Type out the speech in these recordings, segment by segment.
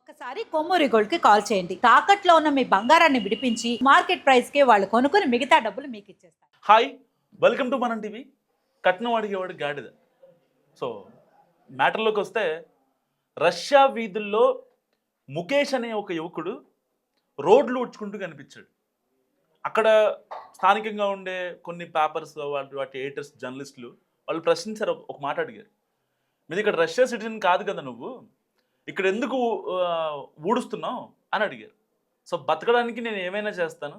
ఒక్కసారి కొమ్మూరి గోల్డ్ కి కాల్ చేయండి. తాకట్లో ఉన్న మీ బంగారాన్ని విడిపించి మార్కెట్ ప్రైస్ కి వాళ్ళు కొనుక్కుని మిగతా డబ్బులు మీకు ఇచ్చేస్తారు. హాయ్, వెల్కమ్ టు మనం టీవీ. కట్నం అడిగేవాడు గాడిద. సో మ్యాటర్లోకి వస్తే, రష్యా వీధుల్లో ముఖేష్ అనే ఒక యువకుడు రోడ్లు ఉడ్చుకుంటూ కనిపించాడు. అక్కడ స్థానికంగా ఉండే కొన్ని పేపర్స్ వాటి ఎడిటర్స్, జర్నలిస్టులు వాళ్ళు ప్రశ్నించారు. ఒక మాట అడిగారు, మీది ఇక్కడ రష్యా సిటిజన్ కాదు కదా, నువ్వు ఇక్కడ ఎందుకు ఊడుస్తున్నావు అని అడిగారు. సో బతకడానికి నేను ఏమైనా చేస్తాను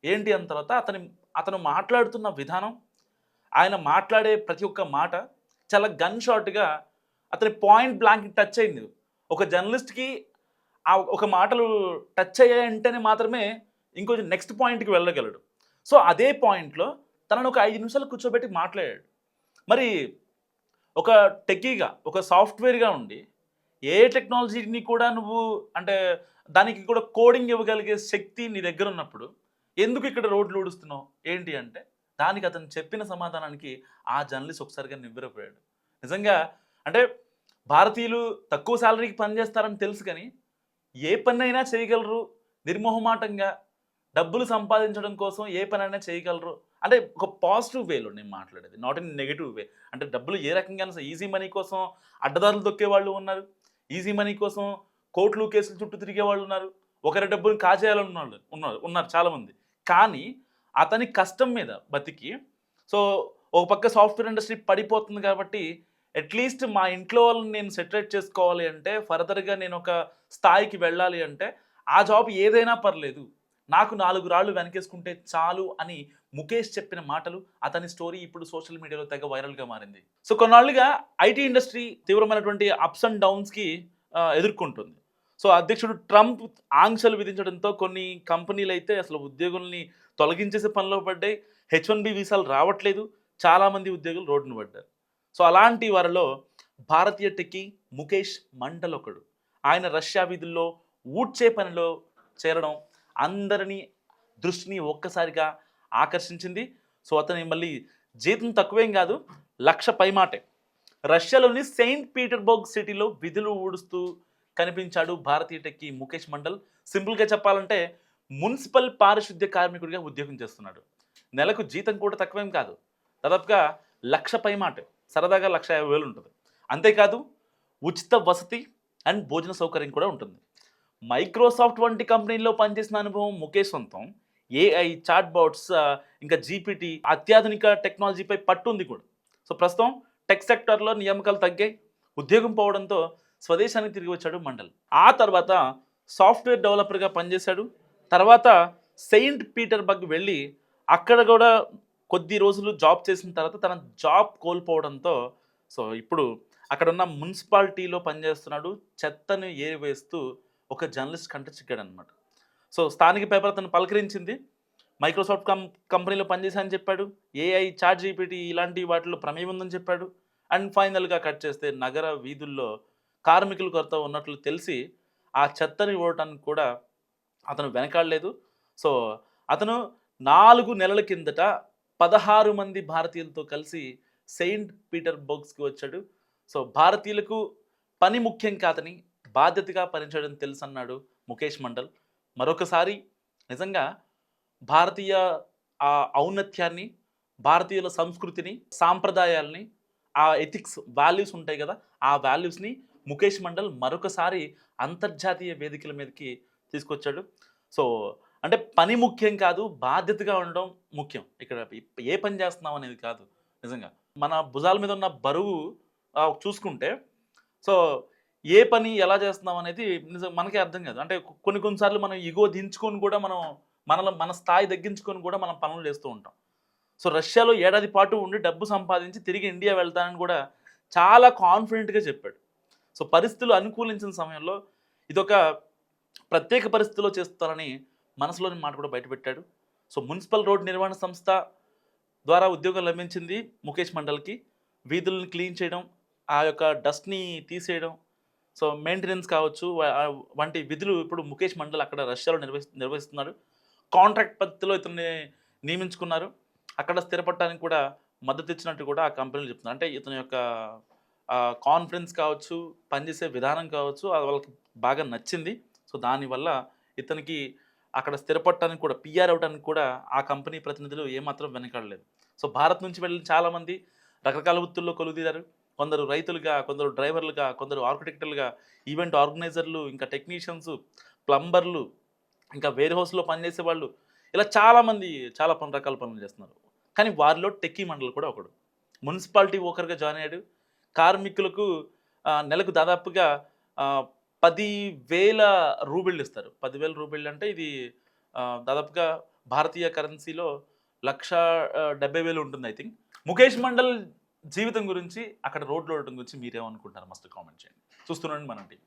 ఏంటి అన్న తర్వాత అతను మాట్లాడుతున్న విధానం, ఆయన మాట్లాడే ప్రతి ఒక్క మాట చాలా గన్ షాట్గా అతని పాయింట్ బ్లాంక్ టచ్ అయింది. ఒక జర్నలిస్ట్కి ఆ ఒక మాటలు టచ్ అయ్యాయంటేనే మాత్రమే ఇంకొంచెం నెక్స్ట్ పాయింట్కి వెళ్ళగలడు. సో అదే పాయింట్లో తనను ఒక 5 నిమిషాలు కూర్చోబెట్టి మాట్లాడాడు. మరి ఒక టెక్కీగా, ఒక సాఫ్ట్వేర్గా ఉండి ఏ టెక్నాలజీని కూడా నువ్వు అంటే దానికి కూడా కోడింగ్ ఇవ్వగలిగే శక్తి నీ దగ్గర ఉన్నప్పుడు ఎందుకు ఇక్కడ రోడ్లు ఊడుస్తున్నావు ఏంటి అంటే, దానికి అతను చెప్పిన సమాధానానికి ఆ జర్నలిస్ట్ ఒకసారిగా నివ్వెరపోయాడు. నిజంగా అంటే భారతీయులు తక్కువ శాలరీకి పనిచేస్తారని తెలుసు, కానీ ఏ పని అయినా చేయగలరు నిర్మోహమాటంగా, డబ్బులు సంపాదించడం కోసం ఏ పని అయినా చేయగలరు అంటే ఒక పాజిటివ్ వేలో నేను మాట్లాడేది, నాట్ ఇన్ నెగిటివ్ వే. అంటే డబ్బులు ఏ రకంగా ఈజీ మనీ కోసం అడ్డదారులు తొక్కే వాళ్ళు ఉన్నారు, ఈజీ మనీ కోసం కోర్టులు కేసులు చుట్టూ తిరిగే వాళ్ళు ఉన్నారు, ఒకరి డబ్బులు కాజేయాలని ఉన్నారు చాలామంది. కానీ అతని కష్టం మీద బతికి, సో ఒక పక్క సాఫ్ట్వేర్ ఇండస్ట్రీ పడిపోతుంది కాబట్టి అట్లీస్ట్ మా ఇంట్లో వాళ్ళని నేను సెటరేట్ చేసుకోవాలి అంటే, ఫర్దర్గా నేను ఒక స్థాయికి వెళ్ళాలి అంటే ఆ జాబ్ ఏదైనా పర్లేదు, నాకు 4 రాళ్ళు వెనకేసుకుంటే చాలు అని ముఖేష్ చెప్పిన మాటలు, అతని స్టోరీ ఇప్పుడు సోషల్ మీడియాలో తెగ వైరల్గా మారింది. సో కొన్నాళ్ళుగా ఐటీ ఇండస్ట్రీ తీవ్రమైనటువంటి అప్స్ అండ్ డౌన్స్కి ఎదుర్కొంటుంది. సో అధ్యక్షుడు ట్రంప్ ఆంక్షలు విధించడంతో కొన్ని కంపెనీలు అయితే అసలు ఉద్యోగుల్ని తొలగించేసే పనిలో పడ్డాయి. H1B వీసాలు రావట్లేదు, చాలామంది ఉద్యోగులు రోడ్డున పడ్డారు. సో అలాంటి వారిలో భారతీయ టెక్కీ ముఖేష్ మండల్ ఒకడు. ఆయన రష్యా వీధుల్లో ఊడ్చే పనిలో చేరడం అందరినీ దృష్టిని ఒక్కసారిగా ఆకర్షించింది. సో అతని మళ్ళీ జీతం తక్కువేం కాదు, 1,00,000 పైమాటే. రష్యాలోని సెయింట్ పీటర్బర్గ్ సిటీలో విధులు ఊడుస్తూ కనిపించాడు భారతీయ టెక్కీ ముఖేష్ మండల్. సింపుల్గా చెప్పాలంటే మున్సిపల్ పారిశుద్ధ్య కార్మికుడిగా ఉద్యోగం చేస్తున్నాడు. నెలకు జీతం కూడా తక్కువేం కాదు, దాదాపుగా 1,00,000 పైమాటే, సరదాగా 1,50,000 ఉంటుంది. అంతేకాదు ఉచిత వసతి అండ్ భోజన సౌకర్యం కూడా ఉంటుంది. మైక్రోసాఫ్ట్ వంటి కంపెనీల్లో పనిచేసిన అనుభవం ముఖేష్ సొంతం. ఏఐ, చాట్ బాట్స్, ఇంకా జీపీటీ, అత్యాధునిక టెక్నాలజీపై పట్టు ఉంది కూడా. సో ప్రస్తుతం టెక్ సెక్టార్లో నియామకాలు తగ్గాయి, ఉద్యోగం పోవడంతో స్వదేశానికి తిరిగి వచ్చాడు మండల్. ఆ తర్వాత సాఫ్ట్వేర్ డెవలపర్గా పనిచేశాడు. తర్వాత సెయింట్ పీటర్బర్గ్ వెళ్ళి అక్కడ కూడా కొద్ది రోజులు జాబ్ చేసిన తర్వాత తన జాబ్ కోల్పోవడంతో సో ఇప్పుడు అక్కడ ఉన్న మున్సిపాలిటీలో పనిచేస్తున్నాడు. చెత్తను ఏరివేస్తూ ఒక జర్నలిస్ట్ కంట చిక్కాడనమాట. సో స్థానిక పేపర్ అతను పలకరించింది. మైక్రోసాఫ్ట్ కంపెనీలో పనిచేశానని చెప్పాడు. ఏఐ, చాట్ జీపీటీ ఇలాంటి వాటిలో ప్రమేయం ఉందని చెప్పాడు. అండ్ ఫైనల్గా కట్ చేస్తే నగర వీధుల్లో కార్మికుల కొరత ఉన్నట్లు తెలిసి ఆ చెత్తని ఇవ్వడానికి కూడా అతను వెనకాడలేదు. సో అతను 4 నెలల కిందట 16 మంది భారతీయులతో కలిసి సెయింట్ పీటర్బర్గ్స్కి వచ్చాడు. సో భారతీయులకు పని ముఖ్యం కాదని బాధ్యతగా పనిచేయడం తెలుసు అన్నాడు ముఖేష్ మండల్. మరొకసారి నిజంగా భారతీయ ఔన్నత్యాన్ని, భారతీయుల సంస్కృతిని, సాంప్రదాయాల్ని, ఆ ఎథిక్స్, వాల్యూస్ ఉంటాయి కదా, ఆ వాల్యూస్ని ముఖేష్ మండల్ మరొకసారి అంతర్జాతీయ వేదికల మీదకి తీసుకొచ్చాడు. సో అంటే పని ముఖ్యం కాదు, బాధ్యతగా ఉండడం ముఖ్యం. ఇక్కడ ఏ పని చేస్తున్నాం అనేది కాదు. నిజంగా మన భుజాల మీద ఉన్న బరువు చూసుకుంటే సో ఏ పని ఎలా చేస్తున్నాం అనేది మనకే అర్థం కాదు. అంటే కొన్నిసార్లు మనం ఇగో దించుకొని కూడా మన స్థాయి తగ్గించుకొని కూడా మనం పనులు చేస్తూ ఉంటాం. సో రష్యాలో ఏడాది పాటు ఉండి డబ్బు సంపాదించి తిరిగి ఇండియా వెళ్తానని కూడా చాలా కాన్ఫిడెంట్గా చెప్పాడు. సో పరిస్థితులు అనుకూలించిన సమయంలో ఇదొక ప్రత్యేక పరిస్థితిలో చేస్తానని మనసులోని మాట కూడా బయటపెట్టాడు. సో మున్సిపల్ రోడ్ నిర్వహణ సంస్థ ద్వారా ఉద్యోగం లభించింది ముఖేష్ మండల్కి. వీధులను క్లీన్ చేయడం, ఆ యొక్క డస్ట్ని తీసేయడం, సో మెయింటెనెన్స్ కావచ్చు వంటి విధులు ఇప్పుడు ముఖేష్ మండల్ అక్కడ రష్యాలో నిర్వహిస్తున్నాడు. కాంట్రాక్ట్ పద్ధతిలో ఇతన్ని నియమించుకున్నారు. అక్కడ స్థిరపడటానికి కూడా మద్దతు ఇచ్చినట్టు కూడా ఆ కంపెనీలు చెప్తున్నారు. అంటే ఇతని యొక్క కాన్ఫిడెన్స్ కావచ్చు, పనిచేసే విధానం కావచ్చు, అది వాళ్ళకి బాగా నచ్చింది. సో దానివల్ల ఇతనికి అక్కడ స్థిరపడటానికి కూడా, పీఆర్ అవ్వడానికి కూడా ఆ కంపెనీ ప్రతినిధులు ఏమాత్రం వెనకాడలేదు. సో భారత్ నుంచి వెళ్ళిన చాలామంది రకరకాల వృత్తుల్లో కొలువుదీరారు. కొందరు రైతులుగా, కొందరు డ్రైవర్లుగా, కొందరు ఆర్కిటెక్టులుగా, ఈవెంట్ ఆర్గనైజర్లు, ఇంకా టెక్నీషియన్స్, ప్లంబర్లు, ఇంకా వేర్ హౌస్లో పనిచేసే వాళ్ళు, ఇలా చాలామంది చాలా రకాల పనులు చేస్తున్నారు. కానీ వారిలో టెక్కీ మండల్ కూడా ఒకడు. మున్సిపాలిటీ వర్కర్గా జాయిన్ అయ్యాడు. కార్మికులకు నెలకు దాదాపుగా 10,000 రూబిళ్ళు ఇస్తారు. 10,000 రూబిళ్ళు అంటే ఇది దాదాపుగా భారతీయ కరెన్సీలో 1,70,000 ఉంటుంది ఐ థింక్. ముఖేష్ మండల్ జీవితం గురించి, అక్కడ రోడ్లు ఉండటం గురించి మీరేమనుకుంటారు? మస్ట్ కామెంట్ చేయండి. చూస్తున్నాండి మన టీవీ.